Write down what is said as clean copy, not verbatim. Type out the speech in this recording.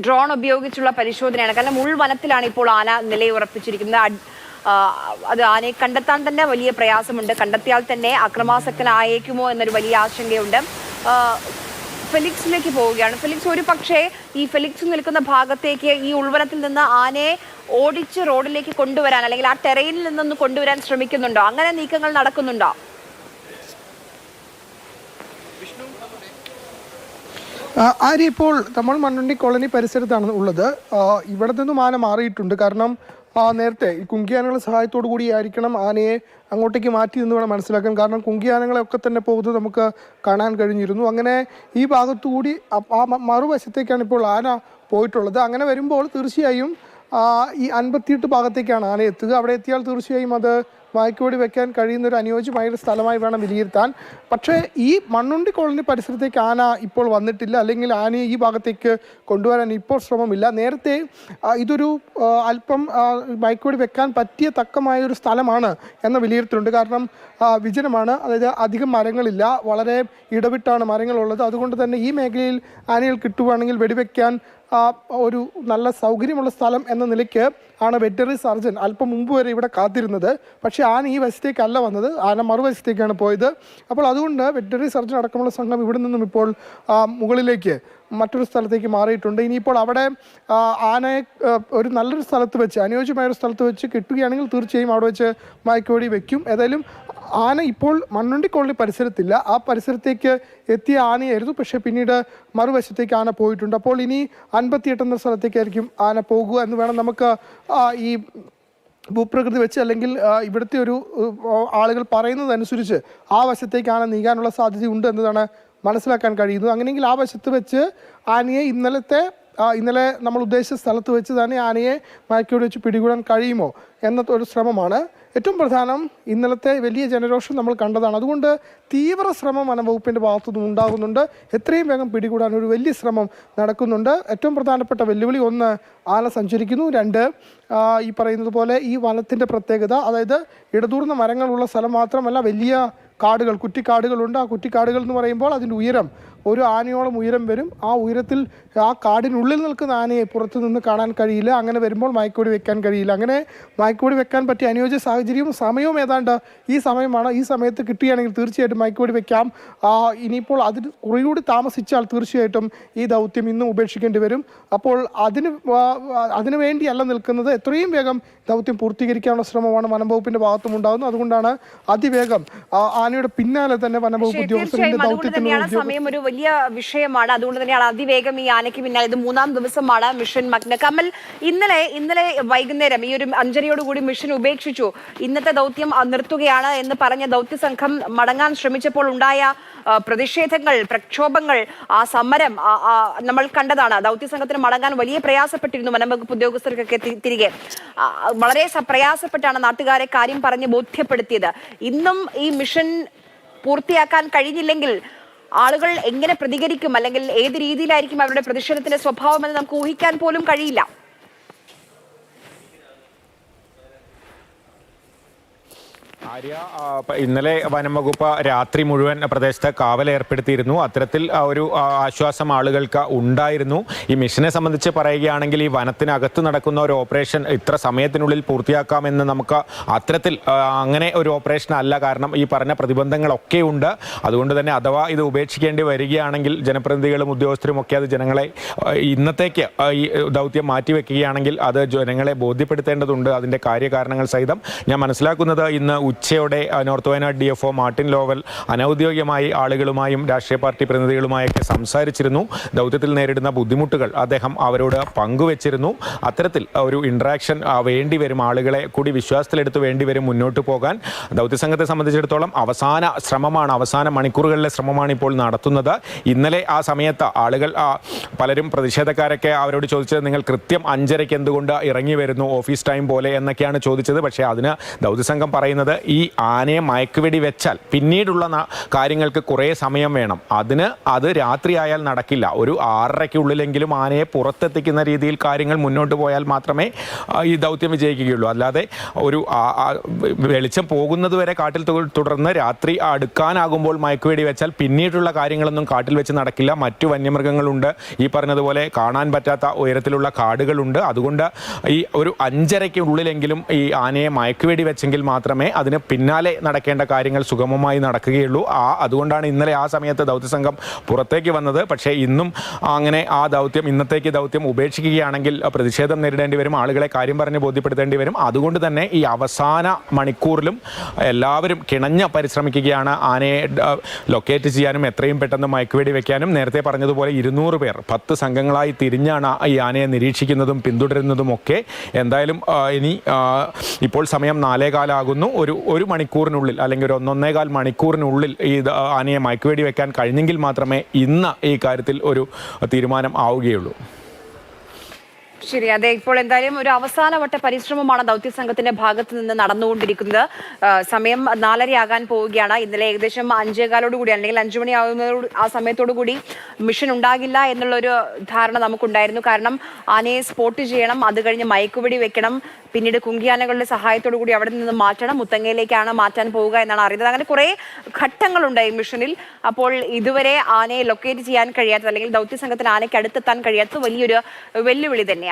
Drone ഉപയോഗിച്ചുള്ള പരിശോധനയാണ്. കാരണം ഉൾവനത്തിലാണ് ഇപ്പോൾ ആന നിലയുറപ്പിച്ചിരിക്കുന്നത്. അത് ആനയെ കണ്ടെത്താൻ തന്നെ വലിയ പ്രയാസമുണ്ട്. കണ്ടെത്തിയാൽ തന്നെ അക്രമാസക്തനായേക്കുമോ എന്നൊരു വലിയ ആശങ്കയുണ്ട്. ഫെലിക്സിലേക്ക് പോവുകയാണ്. ഫെലിക്സ്, ഒരു പക്ഷേ ഈ ഫെലിക്സ് നിൽക്കുന്ന ഭാഗത്തേക്ക് ഈ ഉൾവനത്തിൽ നിന്ന് ആനയെ ഓടിച്ച് റോഡിലേക്ക് കൊണ്ടുവരാൻ, അല്ലെങ്കിൽ ആ ടെറൈനിൽ നിന്നൊന്ന് കൊണ്ടുവരാൻ ശ്രമിക്കുന്നുണ്ടോ? അങ്ങനെ നീക്കങ്ങൾ നടക്കുന്നുണ്ടോ? ആര്യ, ഇപ്പോൾ നമ്മൾ മണ്ണുണ്ടി കോളനി പരിസരത്താണ് ഉള്ളത്. ഇവിടെ നിന്നും ആന മാറിയിട്ടുണ്ട്. കാരണം നേരത്തെ ഈ കുങ്കിയാനകളുടെ സഹായത്തോടു കൂടിയായിരിക്കണം ആനയെ അങ്ങോട്ടേക്ക് മാറ്റി എന്ന് വേണം മനസ്സിലാക്കാൻ. കാരണം കുങ്കിയാനകളെയൊക്കെ തന്നെ പോകുന്നത് നമുക്ക് കാണാൻ കഴിഞ്ഞിരുന്നു. അങ്ങനെ ഈ ഭാഗത്തുകൂടി ആ മറുവശത്തേക്കാണ് ഇപ്പോൾ ആന പോയിട്ടുള്ളത്. അങ്ങനെ വരുമ്പോൾ തീർച്ചയായും ഈ 58 ഭാഗത്തേക്കാണ് ആന എത്തുക. അവിടെ എത്തിയാൽ തീർച്ചയായും അത് മയക്കുവെടി വെക്കാൻ കഴിയുന്ന ഒരു അനുയോജ്യമായൊരു സ്ഥലമായി വേണം വിലയിരുത്താൻ. പക്ഷേ ഈ മണ്ണുണ്ടി കോളനി പരിസരത്തേക്ക് ആന ഇപ്പോൾ വന്നിട്ടില്ല, അല്ലെങ്കിൽ ആനയെ ഈ ഭാഗത്തേക്ക് കൊണ്ടുവരാൻ ഇപ്പോൾ ശ്രമമില്ല. നേരത്തെ ഇതൊരു അല്പം മയക്കുവെടി വെക്കാൻ പറ്റിയ തക്കമായൊരു സ്ഥലമാണ് എന്ന വിലയിരുത്തലുണ്ട്. കാരണം വിജനമാണ്, അതായത് അധികം മരങ്ങളില്ല, വളരെ ഇടവിട്ടാണ് മരങ്ങളുള്ളത്. അതുകൊണ്ട് തന്നെ ഈ മേഖലയിൽ ആനകൾ കിട്ടുവാണെങ്കിൽ വെടിവെക്കാൻ ഒരു നല്ല സൗകര്യമുള്ള സ്ഥലം എന്ന നിലയ്ക്ക് ആണ് വെറ്ററിനറി സർജൻ അല്പം മുമ്പ് വരെ ഇവിടെ കാത്തിരുന്നത്. പക്ഷേ ആന ഈ വശത്തേക്കല്ല വന്നത്, ആന മറുവശത്തേക്കാണ് പോയത്. അപ്പോൾ അതുകൊണ്ട് വെറ്ററിനറി സർജൻ അടക്കമുള്ള സംഘം ഇവിടെ നിന്നും ഇപ്പോൾ മുകളിലേക്ക് മറ്റൊരു സ്ഥലത്തേക്ക് മാറിയിട്ടുണ്ട്. ഇനിയിപ്പോൾ അവിടെ ആനയെ ഒരു നല്ലൊരു സ്ഥലത്ത് വെച്ച്, അനുയോജ്യമായൊരു സ്ഥലത്ത് വെച്ച് കിട്ടുകയാണെങ്കിൽ തീർച്ചയായും അവിടെ വെച്ച് മയക്കുവെടി വെക്കും. ഏതായാലും ആന ഇപ്പോൾ മണ്ണുണ്ടി കോളനി പരിസരത്തില്ല. ആ പരിസരത്തേക്ക് എത്തിയ ആനയായിരുന്നു, പക്ഷേ പിന്നീട് മറുവശത്തേക്ക് ആന പോയിട്ടുണ്ട്. അപ്പോൾ ഇനി 58 എന്ന സ്ഥലത്തേക്കായിരിക്കും ആന പോകുക എന്ന് വേണം നമുക്ക് ഈ ഭൂപ്രകൃതി വെച്ച്, അല്ലെങ്കിൽ ഇവിടുത്തെ ഒരു ആളുകൾ പറയുന്നതനുസരിച്ച് ആ വശത്തേക്ക് ആന നീങ്ങാനുള്ള സാധ്യതയുണ്ട് എന്നതാണ് മനസ്സിലാക്കാൻ കഴിയുന്നത്. അങ്ങനെയെങ്കിൽ ആ വശത്ത് വെച്ച് ആനയെ ഇന്നലെ നമ്മൾ ഉദ്ദേശിച്ച സ്ഥലത്ത് വെച്ച് തന്നെ ആനയെ മയക്കുവെടി വെച്ച് പിടികൂടാൻ കഴിയുമോ എന്ന ഒരു ശ്രമമാണ്. ഏറ്റവും പ്രധാനം ഇന്നലത്തെ വലിയ ജനരോഷം നമ്മൾ കണ്ടതാണ്. അതുകൊണ്ട് തീവ്ര ശ്രമം വനംവകുപ്പിൻ്റെ ഭാഗത്തുനിന്നും ഉണ്ടാകുന്നുണ്ട്. എത്രയും വേഗം പിടികൂടാൻ ഒരു വലിയ ശ്രമം നടക്കുന്നുണ്ട്. ഏറ്റവും പ്രധാനപ്പെട്ട വെല്ലുവിളി 1, ആന സഞ്ചരിക്കുന്നു. 2, ഈ പറയുന്നത് പോലെ ഈ വനത്തിൻ്റെ പ്രത്യേകത, അതായത് ഇടതൂർന്ന മരങ്ങളുള്ള സ്ഥലം മാത്രമല്ല, വലിയ കാടുകൾ, കുറ്റിക്കാടുകളുണ്ട്. ആ കുറ്റിക്കാടുകൾ എന്ന് പറയുമ്പോൾ അതിൻ്റെ ഉയരം ഒരു ആനയോളം ഉയരം വരും. ആ ഉയരത്തിൽ ആ കാടിനുള്ളിൽ നിൽക്കുന്ന ആനയെ പുറത്തു നിന്ന് കാണാൻ കഴിയില്ല. അങ്ങനെ വരുമ്പോൾ മയക്കുവെടി വെക്കാൻ കഴിയില്ല. അങ്ങനെ മയക്കുവെടി വെക്കാൻ പറ്റിയ അനുയോജ്യ സാഹചര്യവും സമയവും ഏതാണ്ട് ഈ സമയമാണ്. ഈ സമയത്ത് കിട്ടുകയാണെങ്കിൽ തീർച്ചയായിട്ടും മയക്കുവെടി വെക്കാം. ഇനിയിപ്പോൾ അതിന് കുറേയൂടി താമസിച്ചാൽ തീർച്ചയായിട്ടും ഈ ദൗത്യം ഇന്നും ഉപേക്ഷിക്കേണ്ടി വരും. അപ്പോൾ അതിനു വേണ്ടിയല്ല നിൽക്കുന്നത്, എത്രയും വേഗം ദൗത്യം പൂർത്തീകരിക്കാനുള്ള ശ്രമമാണ് വനംവകുപ്പിന്റെ ഭാഗത്തും ഉണ്ടാകുന്നത്. അതുകൊണ്ടാണ് അതിവേഗം ആനയുടെ പിന്നാലെ തന്നെ വനംവകുപ്പ് ഉദ്യോഗസ്ഥരുടെ ദൗത്യത്തിന് വലിയ വിഷയമാണ്. അതുകൊണ്ട് തന്നെയാണ് അതിവേഗം ഈ ആനയ്ക്ക് പിന്നാലെ. ഇത് 3-ാം ദിവസമാണ് മിഷൻ മഗ്ന. കമൽ, ഇന്നലെ വൈകുന്നേരം ഈ ഒരു 5:30 മിഷൻ ഉപേക്ഷിച്ചു. ഇന്നത്തെ ദൗത്യം നിർത്തുകയാണ് എന്ന് പറഞ്ഞ ദൗത്യ സംഘം മടങ്ങാൻ ശ്രമിച്ചപ്പോൾ ഉണ്ടായ പ്രതിഷേധങ്ങൾ, പ്രക്ഷോഭങ്ങൾ, ആ സമരം നമ്മൾ കണ്ടതാണ്. ദൗത്യ സംഘത്തിന് മടങ്ങാൻ വലിയ പ്രയാസപ്പെട്ടിരുന്നു വനംവകുപ്പ് ഉദ്യോഗസ്ഥർക്കൊക്കെ. തിരികെ വളരെ പ്രയാസപ്പെട്ടാണ് നാട്ടുകാരെ കാര്യം പറഞ്ഞ് ബോധ്യപ്പെടുത്തിയത്. ഇന്നും ഈ മിഷൻ പൂർത്തിയാക്കാൻ കഴിഞ്ഞില്ലെങ്കിൽ ആളുകൾ എങ്ങനെ പ്രതികരിക്കും, അല്ലെങ്കിൽ ഏത് രീതിയിലായിരിക്കും അവരുടെ പ്രതിഷേധത്തിന്റെ സ്വഭാവം എന്ന് നമുക്ക് ഊഹിക്കാൻ പോലും കഴിയില്ല. ആര്യ, ഇന്നലെ വനം വകുപ്പ് രാത്രി മുഴുവൻ പ്രദേശത്ത് കാവൽ ഏർപ്പെടുത്തിയിരുന്നു. അത്തരത്തിൽ ഒരു ആശ്വാസം ആളുകൾക്ക് ഉണ്ടായിരുന്നു. ഈ മിഷനെ സംബന്ധിച്ച് പറയുകയാണെങ്കിൽ ഈ വനത്തിനകത്ത് നടക്കുന്ന ഒരു ഓപ്പറേഷൻ ഇത്ര സമയത്തിനുള്ളിൽ പൂർത്തിയാക്കാമെന്ന് നമുക്ക് അത്തരത്തിൽ അങ്ങനെ ഒരു ഓപ്പറേഷൻ അല്ല. കാരണം ഈ പറഞ്ഞ പ്രതിബന്ധങ്ങളൊക്കെ ഉണ്ട്. അതുകൊണ്ട് തന്നെ അഥവാ ഇത് ഉപേക്ഷിക്കേണ്ടി വരികയാണെങ്കിൽ ജനപ്രതിനിധികളും ഉദ്യോഗസ്ഥരും ഒക്കെ അത് ജനങ്ങളെ ഇന്നത്തേക്ക് ഈ ദൗത്യം മാറ്റിവെക്കുകയാണെങ്കിൽ അത് ജനങ്ങളെ ബോധ്യപ്പെടുത്തേണ്ടതുണ്ട്, അതിൻ്റെ കാര്യകാരണങ്ങൾ സഹിതം. ഞാൻ മനസ്സിലാക്കുന്നത് ഇന്ന് ഉച്ചയോടെ north Wayanad DFO Martin Lowell അനൗദ്യോഗികമായി ആളുകളുമായും രാഷ്ട്രീയ പാർട്ടി പ്രതിനിധികളുമായൊക്കെ സംസാരിച്ചിരുന്നു. ദൗത്യത്തിൽ നേരിടുന്ന ബുദ്ധിമുട്ടുകൾ അദ്ദേഹം അവരോട് പങ്കുവച്ചിരുന്നു. അത്തരത്തിൽ ഒരു ഇൻട്രാക്ഷൻ വേണ്ടിവരും, ആളുകളെ കൂടി വിശ്വാസത്തിലെടുത്ത് വേണ്ടിവരും മുന്നോട്ട് പോകാൻ. ദൗത്യസംഘത്തെ സംബന്ധിച്ചിടത്തോളം അവസാന ശ്രമമാണ്, അവസാന മണിക്കൂറുകളിലെ ശ്രമമാണ് ഇപ്പോൾ നടത്തുന്നത്. ഇന്നലെ ആ സമയത്ത് ആളുകൾ പലരും പ്രതിഷേധക്കാരൊക്കെ അവരോട് ചോദിച്ചത്, നിങ്ങൾ കൃത്യം 5:30 എന്തുകൊണ്ട് ഇറങ്ങി വരുന്നു, ഓഫീസ് ടൈം പോലെ എന്നൊക്കെയാണ് ചോദിച്ചത്. പക്ഷേ അതിന് ദൗത്യസംഘം പറയുന്നത് ഈ ആനയെ മയക്കുവെടി വെച്ചാൽ പിന്നീടുള്ള കാര്യങ്ങൾക്ക് കുറേ സമയം വേണം. അത് രാത്രിയായാൽ നടക്കില്ല. ഒരു 6:30-ക്കുള്ളിലെങ്കിലും ആനയെ പുറത്തെത്തിക്കുന്ന രീതിയിൽ കാര്യങ്ങൾ മുന്നോട്ട് പോയാൽ മാത്രമേ ഈ ദൗത്യം വിജയിക്കുകയുള്ളൂ. അല്ലാതെ ഒരു വെളിച്ചം പോകുന്നത് വരെ കാട്ടിൽ തുടർന്ന് രാത്രി അടുക്കാനാകുമ്പോൾ മയക്കുവെടി വെച്ചാൽ പിന്നീടുള്ള കാര്യങ്ങളൊന്നും കാട്ടിൽ വെച്ച് നടക്കില്ല. മറ്റു വന്യമൃഗങ്ങളുണ്ട്, ഈ പറഞ്ഞതുപോലെ കാണാൻ പറ്റാത്ത ഉയരത്തിലുള്ള കാടുകളുണ്ട്. അതുകൊണ്ട് ഈ ഒരു 5:30-ക്കുള്ളിലെങ്കിലും ഈ ആനയെ മയക്കുവെടി വെച്ചെങ്കിൽ മാത്രമേ അതിന് പിന്നാലെ നടക്കേണ്ട കാര്യങ്ങൾ സുഗമമായി നടക്കുകയുള്ളൂ. അതുകൊണ്ടാണ് ഇന്നലെ ആ സമയത്ത് ദൗത്യസംഘം പുറത്തേക്ക് വന്നത്. പക്ഷേ ഇന്നും അങ്ങനെ ഇന്നത്തേക്ക് ദൗത്യം ഉപേക്ഷിക്കുകയാണെങ്കിൽ പ്രതിഷേധം നേരിടേണ്ടി വരും, ആളുകളെ കാര്യം പറഞ്ഞ് ബോധ്യപ്പെടുത്തേണ്ടി വരും. അതുകൊണ്ട് തന്നെ ഈ അവസാന മണിക്കൂറിലും എല്ലാവരും കിണഞ്ഞ് പരിശ്രമിക്കുകയാണ് ആനയെ ലൊക്കേറ്റ് ചെയ്യാനും എത്രയും പെട്ടെന്ന് മയക്കുവെടി വെക്കാനും. നേരത്തെ പറഞ്ഞതുപോലെ 200 പേർ 10 സംഘങ്ങളായി തിരിഞ്ഞാണ് ഈ ആനയെ നിരീക്ഷിക്കുന്നതും പിന്തുടരുന്നതും ഒക്കെ. എന്തായാലും ഇനി ഇപ്പോൾ സമയം 4:15 ആകുന്നു. ഒരു മണിക്കൂറിനുള്ളിൽ അല്ലെങ്കിൽ ഒരു 1.25 മണിക്കൂറിനുള്ളിൽ ഈ ആനയെ മയക്കുവെടി വെക്കാൻ കഴിഞ്ഞെങ്കിൽ മാത്രമേ ഇന്ന് ഈ കാര്യത്തിൽ ഒരു തീരുമാനം ആവുകയുള്ളൂ. ശരി, അതെ. ഇപ്പോൾ എന്തായാലും ഒരു അവസാനവട്ട പരിശ്രമമാണ് ദൗത്യസംഘത്തിന്റെ ഭാഗത്ത് നിന്ന് നടന്നുകൊണ്ടിരിക്കുന്നത്. സമയം 4:30 ആകാൻ പോവുകയാണ്. ഇന്നലെ ഏകദേശം 5:15 കൂടി അല്ലെങ്കിൽ 5 മണി ആകുന്നതോട് ആ സമയത്തോടു കൂടി മിഷൻ ഉണ്ടാകില്ല എന്നുള്ളൊരു ധാരണ നമുക്കുണ്ടായിരുന്നു. കാരണം ആനയെ സ്പോട്ട് ചെയ്യണം, അത് കഴിഞ്ഞ് മയക്കുവെടി വെക്കണം, പിന്നീട് കുങ്കിയാനകളുടെ സഹായത്തോടു കൂടി അവിടെ നിന്ന് മാറ്റണം, മുത്തങ്ങയിലേക്കാണ് മാറ്റാൻ പോവുക എന്നാണ് അറിയുന്നത്. അങ്ങനെ കുറേ ഘട്ടങ്ങളുണ്ട് ഈ മിഷനിൽ. അപ്പോൾ ഇതുവരെ ആനയെ ലൊക്കേറ്റ് ചെയ്യാൻ കഴിയാത്തത് അല്ലെങ്കിൽ ദൗത്യസംഘത്തിന് ആനയ്ക്ക് അടുത്തെത്താൻ കഴിയാത്തത് വലിയൊരു വെല്ലുവിളി തന്നെയാണ്.